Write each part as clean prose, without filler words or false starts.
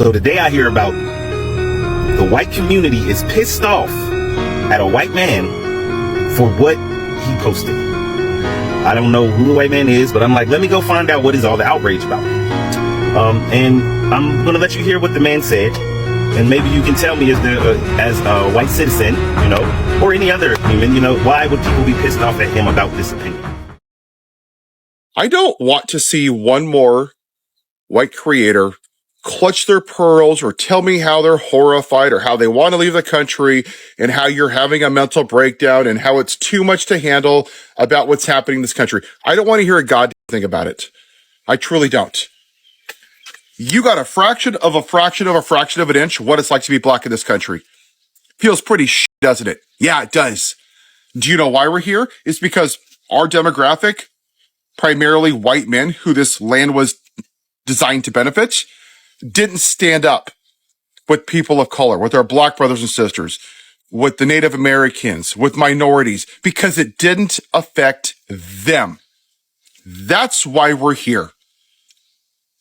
So today I hear about the white community is pissed off at a white man for what he posted. I don't know who the white man is, but I'm like, let me go find out what is all the outrage about. And I'm going to let you hear what the man said. And maybe you can tell me as a white citizen, or any other human, why would people be pissed off at him about this opinion? I don't want to see one more white creator clutch their pearls or tell me how they're horrified or how they want to leave the country and how you're having a mental breakdown and how it's too much to handle about what's happening in this country. I don't want to hear a goddamn thing about it. I truly don't. You got a fraction of an inch what it's like to be black in this country. Feels pretty doesn't it? Yeah, it does. Do you know why we're here? It's because our demographic, primarily white men who this land was designed to benefit, didn't stand up with people of color, with our black brothers and sisters, with the Native Americans, with minorities, because it didn't affect them. That's why we're here.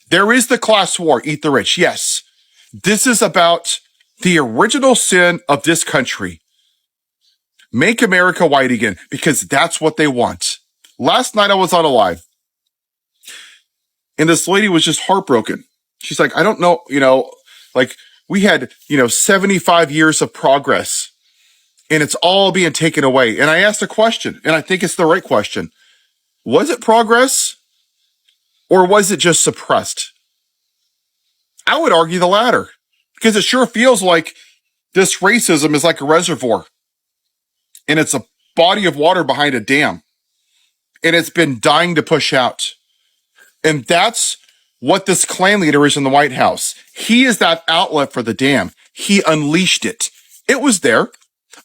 There is the class war, eat the rich. Yes, this is about the original sin of this country. Make America white again, because that's what they want. Last night I was on a live, and this lady was just heartbroken. She's like, I don't know, we had, 75 years of progress, and it's all being taken away. And I asked a question, and I think it's the right question. Was it progress, or was it just suppressed? I would argue the latter, because it sure feels like this racism is like a reservoir, and it's a body of water behind a dam, and it's been dying to push out. And that's what this Klan leader is in the White House. He is that outlet for the dam. He unleashed it. It was there.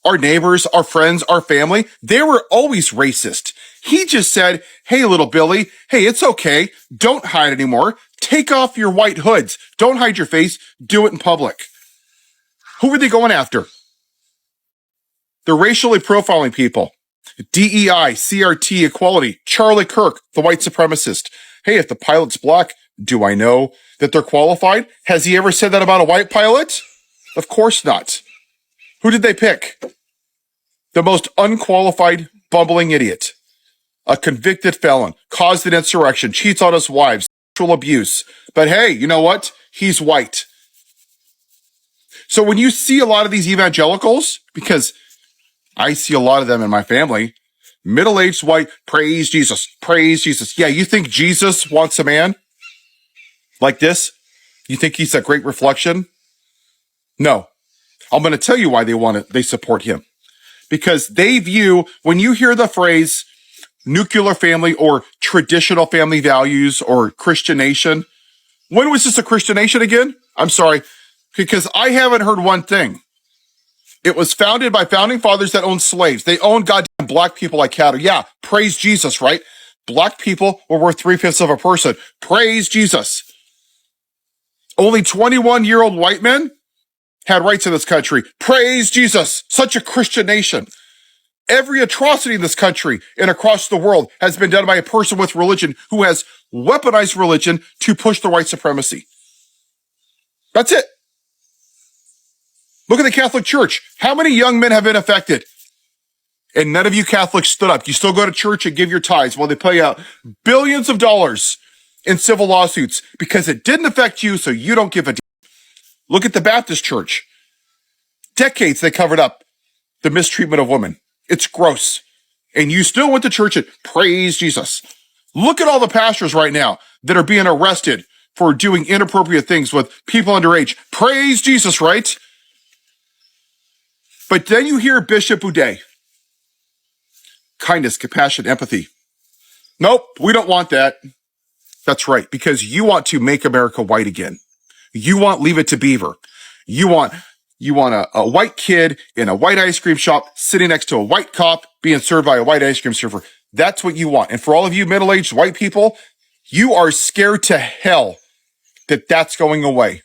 Our neighbors, our friends, our family, they were always racist. He just said, hey, little Billy, hey, it's okay. Don't hide anymore. Take off your white hoods. Don't hide your face. Do it in public. Who were they going after? They're racially profiling people. DEI, CRT, Equality, Charlie Kirk, the white supremacist. Hey, if the pilot's black, do I know that they're qualified? Has he ever said that about a white pilot? Of course not. Who did they pick? The most unqualified, bumbling idiot. A convicted felon, caused an insurrection, cheats on his wives, sexual abuse. But hey, you know what? He's white. So when you see a lot of these evangelicals, because I see a lot of them in my family, middle-aged white, praise Jesus, praise Jesus. Yeah, you think Jesus wants a man like this? You think he's a great reflection? No. I'm going to tell you why they support him. Because they view, when you hear the phrase nuclear family or traditional family values or Christian nation, when was this a Christian nation again? I'm sorry, because I haven't heard one thing. It was founded by founding fathers that owned slaves. They owned goddamn black people like cattle. Yeah, praise Jesus, right? Black people were worth 3/5 of a person. Praise Jesus. Only 21-year-old white men had rights in this country. Praise Jesus. Such a Christian nation. Every atrocity in this country and across the world has been done by a person with religion who has weaponized religion to push the white supremacy. That's it. Look at the Catholic Church. How many young men have been affected? And none of you Catholics stood up. You still go to church and give your tithes while they pay out billions of dollars in civil lawsuits because it didn't affect you, so you don't give a damn. Look at the Baptist Church. Decades they covered up the mistreatment of women. It's gross. And you still went to church and praise Jesus. Look at all the pastors right now that are being arrested for doing inappropriate things with people underage. Praise Jesus, right? But then you hear Bishop Boudet. Kindness, compassion, empathy. Nope, we don't want that. That's right, because you want to make America white again. You want Leave It to Beaver. You want a white kid in a white ice cream shop sitting next to a white cop being served by a white ice cream server. That's what you want. And for all of you middle-aged white people, you are scared to hell that that's going away.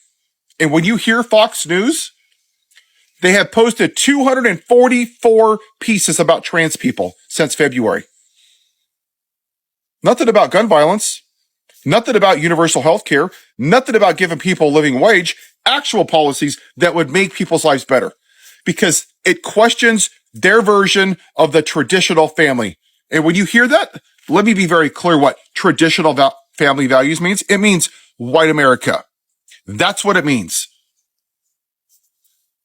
And when you hear Fox News, they have posted 244 pieces about trans people since February. Nothing about gun violence. Nothing about universal health care. Nothing about giving people a living wage. actual policies that would make people's lives better, because it questions their version of the traditional family. And when you hear that, let me be very clear what traditional family values means. It means white America. That's what it means.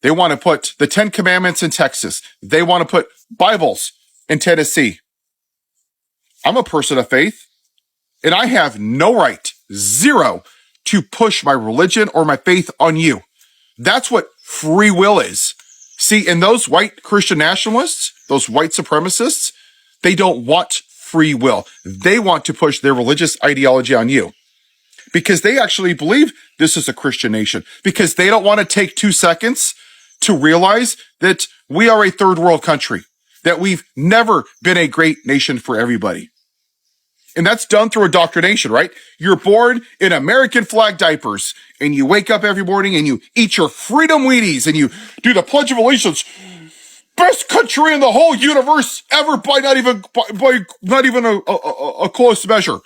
They want to put the 10 Commandments in Texas. They want to put Bibles in Tennessee. I'm a person of faith, and I have no right, zero, to push my religion or my faith on you. That's what free will is. See, and those white Christian nationalists, those white supremacists, they don't want free will. They want to push their religious ideology on you because they actually believe this is a Christian nation, because they don't want to take 2 seconds to realize that we are a third world country, that we've never been a great nation for everybody. And that's done through indoctrination, right? You're born in American flag diapers, and you wake up every morning and you eat your freedom Wheaties and you do the Pledge of Allegiance. Best country in the whole universe ever by not even a close measure.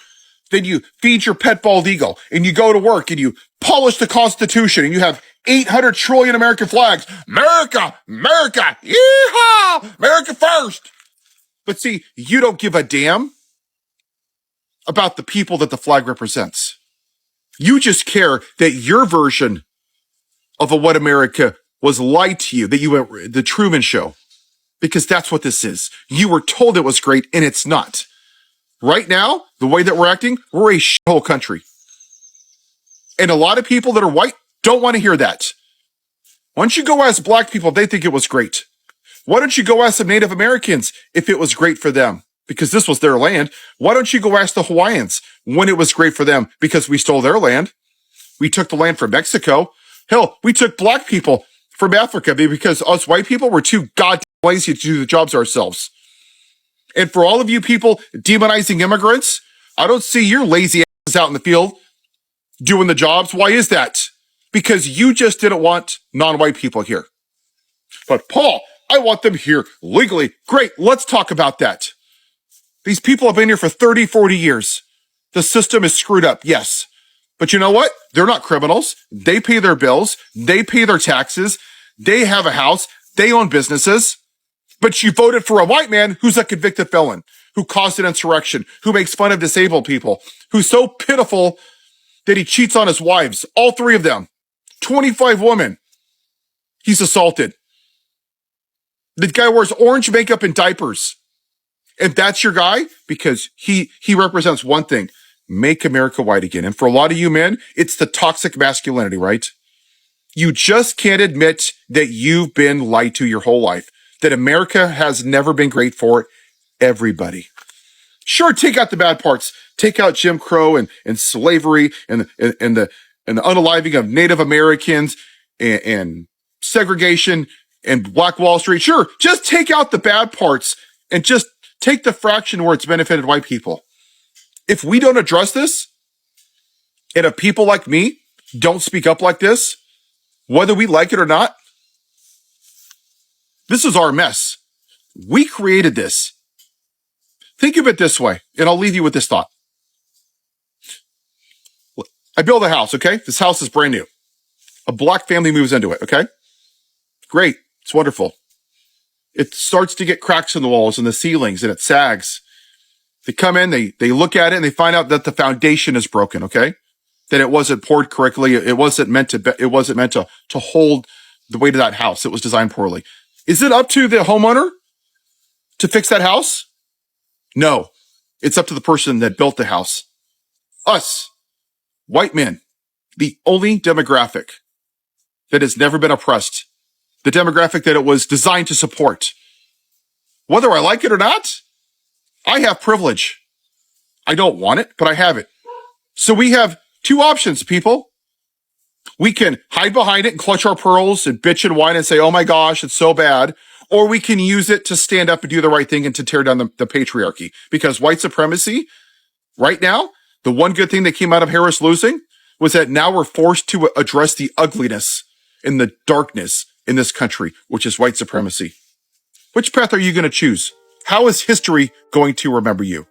Then you feed your pet bald eagle and you go to work and you polish the Constitution and you have 800 trillion American flags. America, America, yeehaw, America first. But see, you don't give a damn about the people that the flag represents. You just care that your version of what America was lied to you, that you went the Truman Show, because that's what this is. You were told it was great, and it's not. Right now, the way that we're acting, we're a shithole country. And a lot of people that are white don't want to hear that. Why don't you go ask black people if they think it was great? Why don't you go ask some Native Americans if it was great for them? Because this was their land. Why don't you go ask the Hawaiians when it was great for them? Because we stole their land. We took the land from Mexico. Hell, we took black people from Africa because us white people were too goddamn lazy to do the jobs ourselves. And for all of you people demonizing immigrants, I don't see your lazy asses out in the field doing the jobs. Why is that? Because you just didn't want non-white people here. But Paul, I want them here legally. Great, let's talk about that. These people have been here for 30, 40 years. The system is screwed up, yes. But you know what? They're not criminals. They pay their bills. They pay their taxes. They have a house. They own businesses. But you voted for a white man who's a convicted felon, who caused an insurrection, who makes fun of disabled people, who's so pitiful that he cheats on his wives, all 3 of them, 25 women. He's assaulted. The guy wears orange makeup and diapers. And that's your guy, because he represents one thing: make America white again. And for a lot of you men, it's the toxic masculinity, right? You just can't admit that you've been lied to your whole life, that America has never been great for everybody. Sure, take out the bad parts. Take out Jim Crow and slavery and the unaliving of Native Americans and segregation and Black Wall Street. Sure, just take out the bad parts and just take the fraction where it's benefited white people. If we don't address this, and if people like me don't speak up like this, whether we like it or not, this is our mess. We created this. Think of it this way, and I'll leave you with this thought. I build a house, okay? This house is brand new. A black family moves into it, okay? Great. It's wonderful. It starts to get cracks in the walls and the ceilings, and it sags. They come in, they look at it, and they find out that the foundation is broken, okay? That it wasn't poured correctly. It wasn't meant to hold the weight of that house. It was designed poorly. Is it up to the homeowner to fix that house? No. It's up to the person that built the house. Us, white men, the only demographic that has never been oppressed, the demographic that it was designed to support. Whether I like it or not, I have privilege. I don't want it, but I have it. So we have 2 options, people. We can hide behind it and clutch our pearls and bitch and whine and say, oh my gosh, it's so bad. Or we can use it to stand up and do the right thing and to tear down the patriarchy. Because white supremacy, right now, the one good thing that came out of Harris losing was that now we're forced to address the ugliness and the darkness in this country, which is white supremacy. Which path are you going to choose? How is history going to remember you?